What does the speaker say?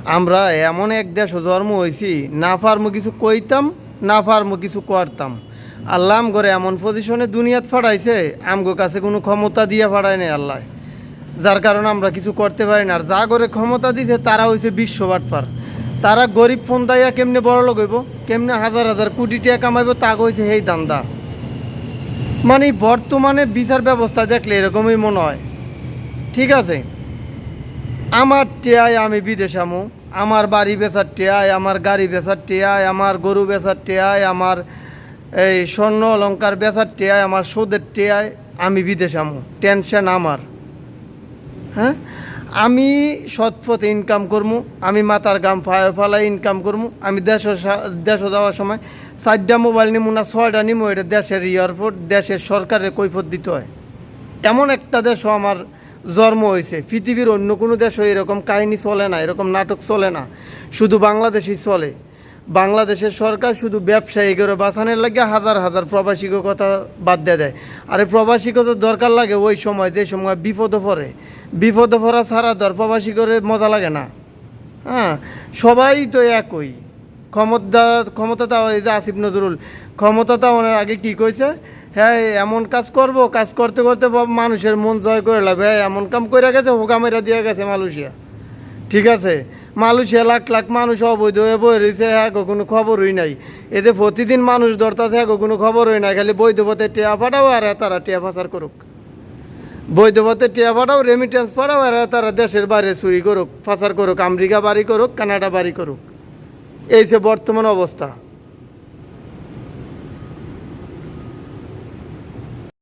আমরা এমন এক দেশে জন্ম হয়েছি, না পারমো কিছু কইতাম, না পারমো কিছু করতাম। আল্লাহ আম করে এমন পজিশনে দুনিয়াত ফাড়াইছে, আমগো কাছে কোনো ক্ষমতা দিয়ে ফাড়ায় নাই আল্লাহ, যার কারণে আমরা কিছু করতে পারি না। আর যা করে ক্ষমতা দিছে তারা হয়েছে বিশ্ব বাটপার। তারা গরিব ফোন দাইয়া কেমনে বড় লোক হইব, কেমনে হাজার হাজার কোটি টাকা কামাইব, তা হয়েছে সেই দান্দা। মানে বর্তমানে বিচার ব্যবস্থা দেখলে এরকমই মনে হয়। ঠিক আছে, আমার টেয়ায় আমি বিদেশ আমু, আমার বাড়ি বেচার টেয়ায়, আমার গাড়ি বেচার টেয়ায়, আমার গরু বেচার টেয়ায়, আমার এই স্বর্ণ অলঙ্কার বেচার টেয়ায়, আমার সুদের টেয়ায় আমি বিদেশ আমু। টেনশন আমার। হ্যাঁ, আমি সৎ পথে ইনকাম করবো, আমি মাথার গাম ফালাই ইনকাম করবো। আমি দেশ যাওয়ার সময় 4টা মোবাইল নিমু না 6টা নিমু, এটা দেশের এয়ারপোর্ট, দেশের সরকারের কৈফত দিতে হয়। এমন একটা দেশও আমার জন্ম হয়েছে, পৃথিবীর অন্য কোনো দেশও এরকম কাহিনী চলে না, এরকম নাটক চলে না, শুধু বাংলাদেশই চলে। বাংলাদেশের সরকার শুধু ব্যবসায়ী করে বাঁচানোর লাগে হাজার হাজার প্রবাসীকে কথা বাদ দিয়ে দেয়। আর এই প্রবাসীকে তো দরকার লাগে ওই সময়, যে সময় বিপদে পড়া ছাড়া ধর প্রবাসী করে মজা লাগে না। হ্যাঁ, সবাই তো একই। ক্ষমতা এই যে আসিফ নজরুল ক্ষমতা তাওয়ানোর আগে কি কইছে, হ্যাঁ এমন কাজ করব, কাজ করতে করতে মানুষের মন জয় করে লাভ, হ্যাঁ এমন কাম করে গেছে, হোকামেরা দিয়ে গেছে মালয়েশিয়া। ঠিক আছে, মালয়েশিয়া লাখ লাখ মানুষ অবৈধ হয়ে বই রয়েছে, হ্যাঁ কোনো খবরই নাই। এতে প্রতিদিন মানুষ ধরতেছে, হ্যাঁ কোনো খবরই নাই, খালি বৈধ পথে টেয়া পাঠাও আর তারা টেয়া পাচার করুক। বৈধ পথে টেয়া পাঠাও, রেমিটেন্স পাঠাও আর তারা দেশের বাইরে চুরি করুক, পাচার করুক, আমেরিকা বাড়ি করুক, কানাডা বাড়ি করুক। এই যে বর্তমান অবস্থা।